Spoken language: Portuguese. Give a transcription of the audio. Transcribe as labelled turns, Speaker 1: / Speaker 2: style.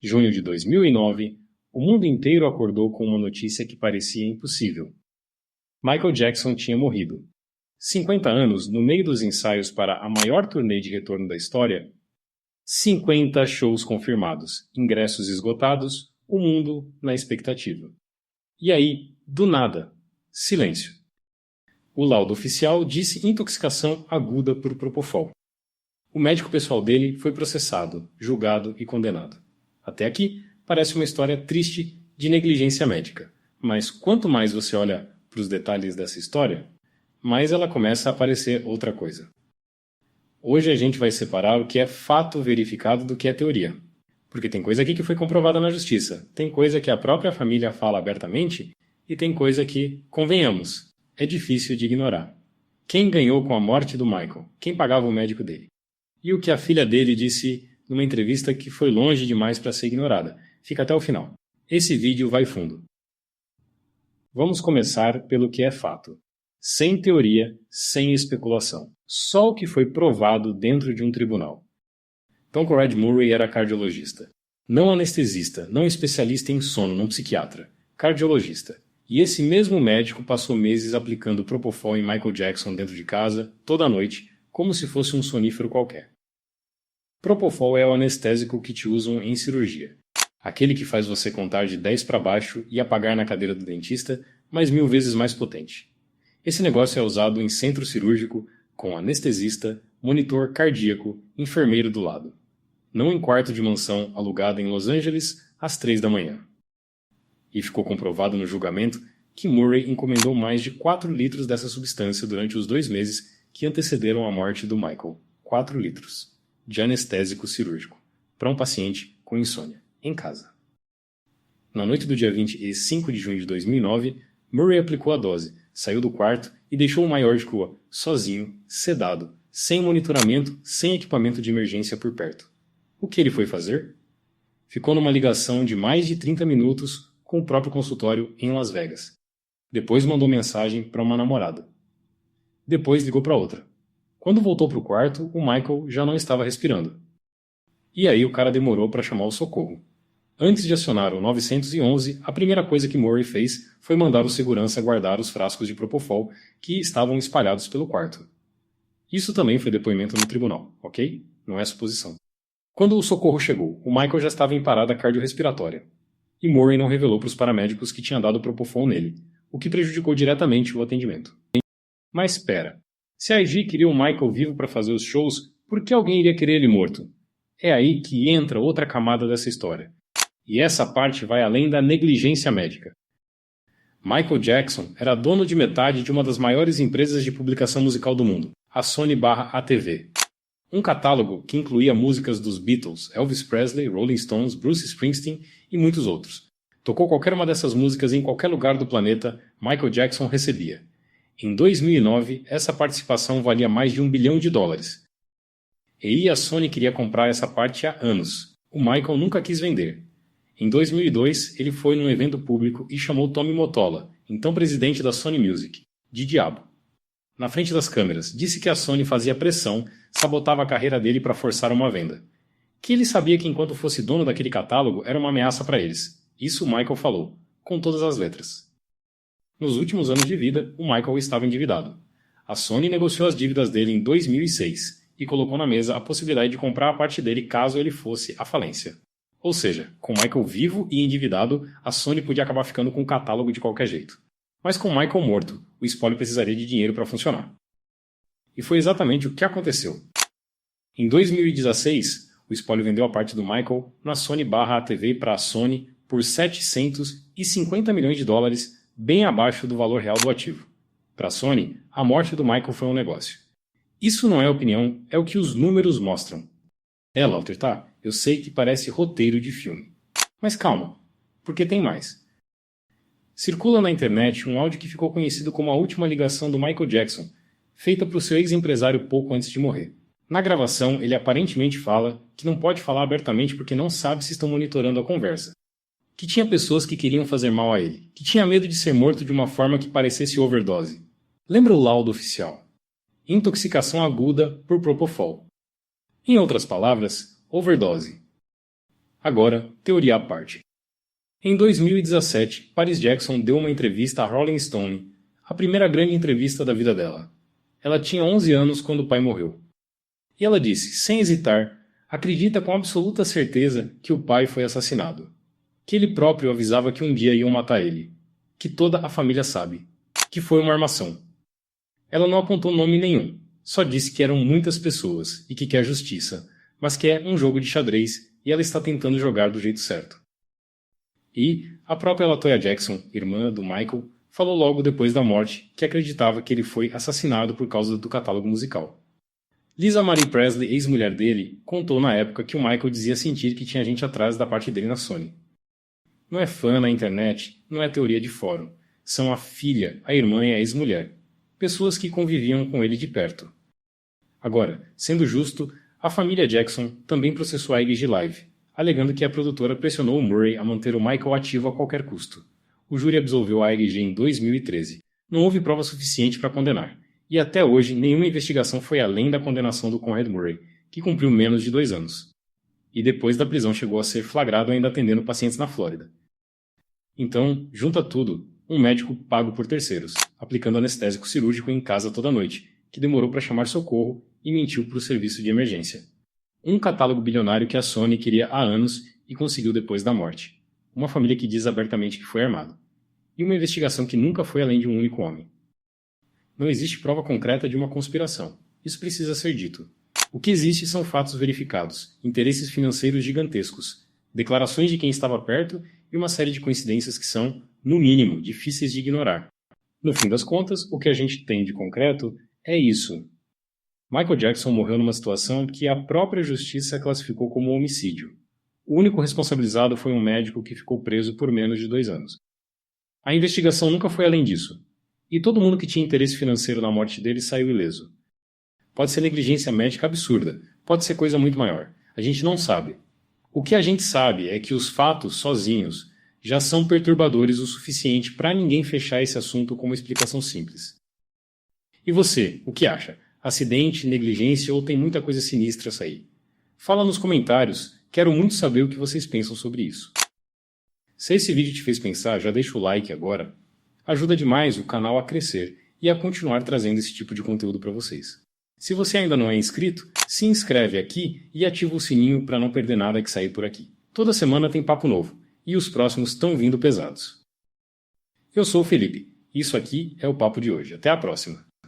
Speaker 1: Junho de 2009, o mundo inteiro acordou com uma notícia que parecia impossível. Michael Jackson tinha morrido. 50 anos no meio dos ensaios para a maior turnê de retorno da história, 50 shows confirmados, ingressos esgotados, o mundo na expectativa. E aí, do nada, silêncio. O laudo oficial disse intoxicação aguda por Propofol. O médico pessoal dele foi processado, julgado e condenado. Até aqui, parece uma história triste de negligência médica. Mas quanto mais você olha para os detalhes dessa história, mais ela começa a aparecer outra coisa. Hoje a gente vai separar o que é fato verificado do que é teoria. Porque tem coisa aqui que foi comprovada na justiça, tem coisa que a própria família fala abertamente e tem coisa que, convenhamos, é difícil de ignorar. Quem ganhou com a morte do Michael? Quem pagava o médico dele? E o que a filha dele disse numa entrevista que foi longe demais para ser ignorada. Fica até o final. Esse vídeo vai fundo. Vamos começar pelo que é fato. Sem teoria, sem especulação. Só o que foi provado dentro de um tribunal. Tom Conrad Murray era cardiologista. Não anestesista, não especialista em sono, não psiquiatra. Cardiologista. E esse mesmo médico passou meses aplicando Propofol em Michael Jackson dentro de casa, toda noite, como se fosse um sonífero qualquer. Propofol é o anestésico que te usam em cirurgia. Aquele que faz você contar de 10 para baixo e apagar na cadeira do dentista, mas 1000 vezes mais potente. Esse negócio é usado em centro cirúrgico, com anestesista, monitor cardíaco, enfermeiro do lado. Não em quarto de mansão alugada em Los Angeles às 3 da manhã. E ficou comprovado no julgamento que Murray encomendou mais de 4 litros dessa substância durante os 2 meses que antecederam a morte do Michael. 4 litros de anestésico cirúrgico para um paciente com insônia, em casa. Na noite do dia 25 de junho de 2009, Murray aplicou a dose, saiu do quarto e deixou o maior de rua, sozinho, sedado, sem monitoramento, sem equipamento de emergência por perto. O que ele foi fazer? Ficou numa ligação de mais de 30 minutos com o próprio consultório em Las Vegas. Depois mandou mensagem para uma namorada. Depois ligou para outra. Quando voltou para o quarto, o Michael já não estava respirando. E aí o cara demorou para chamar o socorro. Antes de acionar o 911, a primeira coisa que Murray fez foi mandar o segurança guardar os frascos de Propofol que estavam espalhados pelo quarto. Isso também foi depoimento no tribunal, ok? Não é suposição. Quando o socorro chegou, o Michael já estava em parada cardiorrespiratória. E Murray não revelou para os paramédicos que tinha dado Propofol nele, o que prejudicou diretamente o atendimento. Mas espera, se a IG queria o Michael vivo para fazer os shows, por que alguém iria querer ele morto? É aí que entra outra camada dessa história. E essa parte vai além da negligência médica. Michael Jackson era dono de metade de uma das maiores empresas de publicação musical do mundo, a Sony/ATV. Um catálogo que incluía músicas dos Beatles, Elvis Presley, Rolling Stones, Bruce Springsteen e muitos outros. Tocou qualquer uma dessas músicas em qualquer lugar do planeta, Michael Jackson recebia. Em 2009, essa participação valia mais de $1 bilhão. E a Sony queria comprar essa parte há anos. O Michael nunca quis vender. Em 2002, ele foi num evento público e chamou Tommy Mottola, então presidente da Sony Music, de diabo. Na frente das câmeras, disse que a Sony fazia pressão, sabotava a carreira dele para forçar uma venda. Que ele sabia que enquanto fosse dono daquele catálogo era uma ameaça para eles. Isso o Michael falou, com todas as letras. Nos últimos anos de vida, o Michael estava endividado. A Sony negociou as dívidas dele em 2006 e colocou na mesa a possibilidade de comprar a parte dele caso ele fosse à falência. Ou seja, com Michael vivo e endividado, a Sony podia acabar ficando com o catálogo de qualquer jeito. Mas com Michael morto, o espólio precisaria de dinheiro para funcionar. E foi exatamente o que aconteceu. Em 2016, o espólio vendeu a parte do Michael na Sony/ATV para a Sony por $750 milhões, bem abaixo do valor real do ativo. Para a Sony, a morte do Michael foi um negócio. Isso não é opinião, é o que os números mostram. É, Lauter, tá? Eu sei que parece roteiro de filme. Mas calma, porque tem mais. Circula na internet um áudio que ficou conhecido como a última ligação do Michael Jackson, feita para o seu ex-empresário pouco antes de morrer. Na gravação, ele aparentemente fala que não pode falar abertamente porque não sabe se estão monitorando a conversa. Que tinha pessoas que queriam fazer mal a ele, que tinha medo de ser morto de uma forma que parecesse overdose. Lembra o laudo oficial? Intoxicação aguda por Propofol. Em outras palavras, overdose. Agora, teoria à parte. Em 2017, Paris Jackson deu uma entrevista à Rolling Stone, a primeira grande entrevista da vida dela. Ela tinha 11 anos quando o pai morreu. E ela disse, sem hesitar, acredita com absoluta certeza que o pai foi assassinado. Que ele próprio avisava que um dia iam matar ele. Que toda a família sabe. Que foi uma armação. Ela não apontou nome nenhum, só disse que eram muitas pessoas e que quer justiça, mas que é um jogo de xadrez e ela está tentando jogar do jeito certo. E a própria LaToya Jackson, irmã do Michael, falou logo depois da morte que acreditava que ele foi assassinado por causa do catálogo musical. Lisa Marie Presley, ex-mulher dele, contou na época que o Michael dizia sentir que tinha gente atrás da parte dele na Sony. Não é fã na internet, não é teoria de fórum. São a filha, a irmã e a ex-mulher. Pessoas que conviviam com ele de perto. Agora, sendo justo, a família Jackson também processou a IG Live, alegando que a produtora pressionou o Murray a manter o Michael ativo a qualquer custo. O júri absolveu a AEG em 2013. Não houve prova suficiente para condenar. E até hoje, nenhuma investigação foi além da condenação do Conrad Murray, que cumpriu menos de 2 anos. E depois da prisão chegou a ser flagrado ainda atendendo pacientes na Flórida. Então, junta tudo, um médico pago por terceiros, aplicando anestésico cirúrgico em casa toda noite, que demorou para chamar socorro e mentiu para o serviço de emergência. Um catálogo bilionário que a Sony queria há anos e conseguiu depois da morte. Uma família que diz abertamente que foi armado. E uma investigação que nunca foi além de um único homem. Não existe prova concreta de uma conspiração. Isso precisa ser dito. O que existe são fatos verificados, interesses financeiros gigantescos, declarações de quem estava perto e uma série de coincidências que são, no mínimo, difíceis de ignorar. No fim das contas, o que a gente tem de concreto é isso. Michael Jackson morreu numa situação que a própria justiça classificou como homicídio. O único responsabilizado foi um médico que ficou preso por menos de 2 anos. A investigação nunca foi além disso. E todo mundo que tinha interesse financeiro na morte dele saiu ileso. Pode ser negligência médica absurda, pode ser coisa muito maior. A gente não sabe. O que a gente sabe é que os fatos, sozinhos, já são perturbadores o suficiente para ninguém fechar esse assunto com uma explicação simples. E você, o que acha? Acidente, negligência ou tem muita coisa sinistra a sair? Fala nos comentários, quero muito saber o que vocês pensam sobre isso. Se esse vídeo te fez pensar, já deixa o like agora. Ajuda demais o canal a crescer e a continuar trazendo esse tipo de conteúdo para vocês. Se você ainda não é inscrito, se inscreve aqui e ativa o sininho para não perder nada que sair por aqui. Toda semana tem papo novo, e os próximos estão vindo pesados. Eu sou o Felipe, e isso aqui é o papo de hoje. Até a próxima!